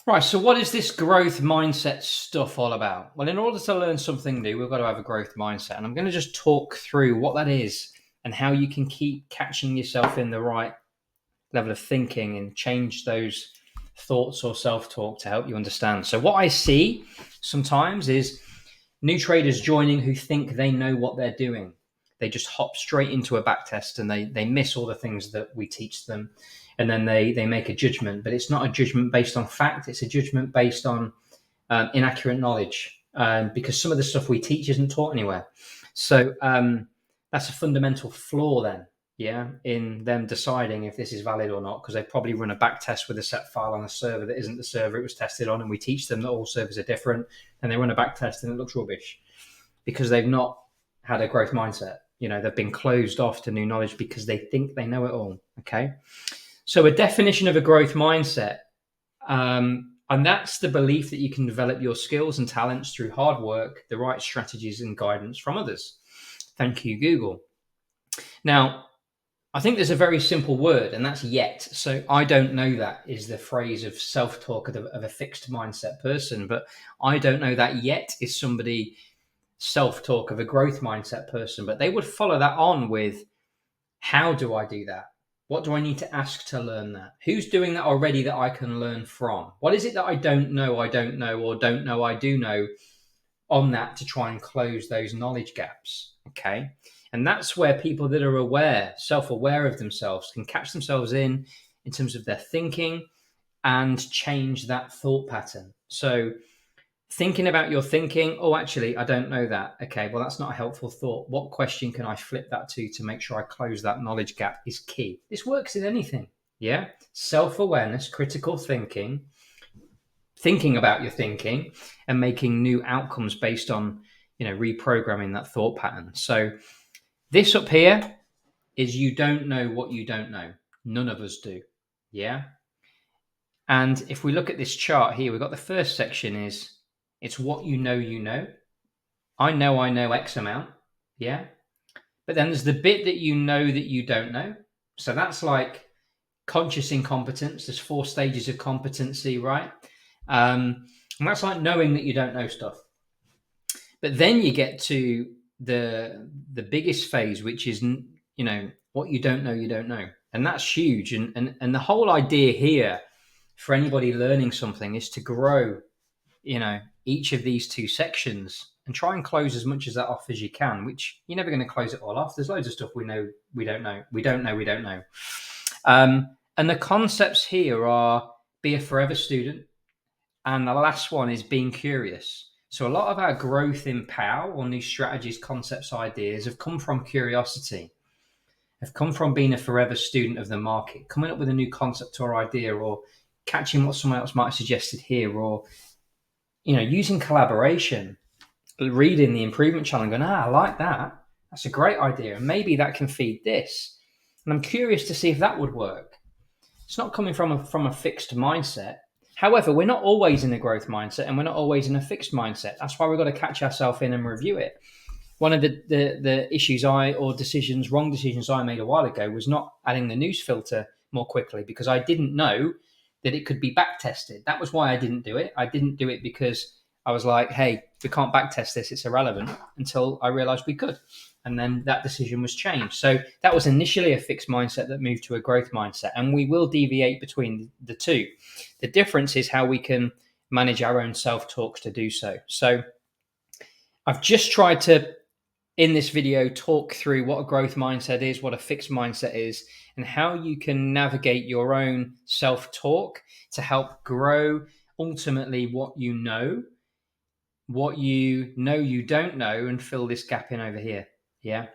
Right, so what is this growth mindset stuff all about? Well, in order to learn something new, we've got to have a growth mindset. And I'm going to just talk through what that is and how you can keep catching yourself in the right level of thinking and change those thoughts or self-talk to help you understand. So what I see sometimes is new traders joining who think they know what they're doing. They just hop straight into a back test and they miss all the things that we teach them. And then they make a judgment, but it's not a judgment based on fact. It's a judgment based on inaccurate knowledge, because some of the stuff we teach isn't taught anywhere. So that's a fundamental flaw then, yeah, in them deciding if this is valid or not, because they probably run a back test with a set file on a server that isn't the server it was tested on, and we teach them that all servers are different, and they run a back test and it looks rubbish because they've not had a growth mindset. They've been closed off to new knowledge because they think they know it all. Okay. So a definition of a growth mindset, and that's the belief that you can develop your skills and talents through hard work, the right strategies and guidance from others. Thank you, Google. Now, I think there's a very simple word, and that's yet. So I don't know that is the phrase of self-talk of a fixed mindset person, but I don't know that yet is somebody self-talk of a growth mindset person, but they would follow that on with, how do I do that? What do I need to ask to learn that? Who's doing that already that I can learn from? What is it that I don't know, or don't know I do know on that to try and close those knowledge gaps? Okay. And that's where people that are aware, self-aware of themselves, can catch themselves in terms of their thinking and change that thought pattern. So thinking about your thinking, oh, actually, I don't know that. Okay, well, that's not a helpful thought. What question can I flip that to make sure I close that knowledge gap is key. This works in anything. Yeah. Self-awareness, critical thinking about your thinking and making new outcomes based on, reprogramming that thought pattern. So this up here is, you don't know what you don't know. None of us do. Yeah. And if we look at this chart here, we've got the first section is, it's what you know you know. I know X amount, yeah? But then there's the bit that you know that you don't know. So that's like conscious incompetence. There's 4 stages of competency, right? And that's like knowing that you don't know stuff. But then you get to the biggest phase, which is, what you don't know. And that's huge. And the whole idea here for anybody learning something is to grow, each of these 2 sections and try and close as much of that off as you can, which you're never going to close it all off. There's loads of stuff we know, we don't know. And the concepts here are, be a forever student. And the last one is being curious. So a lot of our growth in POW, or new strategies, concepts, ideas, have come from curiosity, have come from being a forever student of the market, coming up with a new concept or idea, or catching what someone else might have suggested here, or using collaboration, reading the improvement channel and going, I like that. That's a great idea. And maybe that can feed this. And I'm curious to see if that would work. It's not coming from a fixed mindset. However, we're not always in a growth mindset, and we're not always in a fixed mindset. That's why we've got to catch ourselves in and review it. One of the issues wrong decisions I made a while ago was not adding the news filter more quickly, because I didn't know that it could be back tested. That was why I didn't do it. I didn't do it because I was like, hey, we can't back test this, it's irrelevant, until I realized we could. And then that decision was changed. So that was initially a fixed mindset that moved to a growth mindset. And we will deviate between the 2. The difference is how we can manage our own self-talks to do so. So I've just tried to, in this video, talk through what a growth mindset is, what a fixed mindset is, and how you can navigate your own self-talk to help grow ultimately what you know you don't know, and fill this gap in over here. Yeah.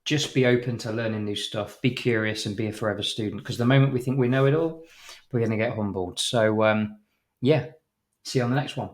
Just be open to learning new stuff, be curious, and be a forever student, because the moment we think we know it all, we're going to get humbled. So yeah, see you on the next one.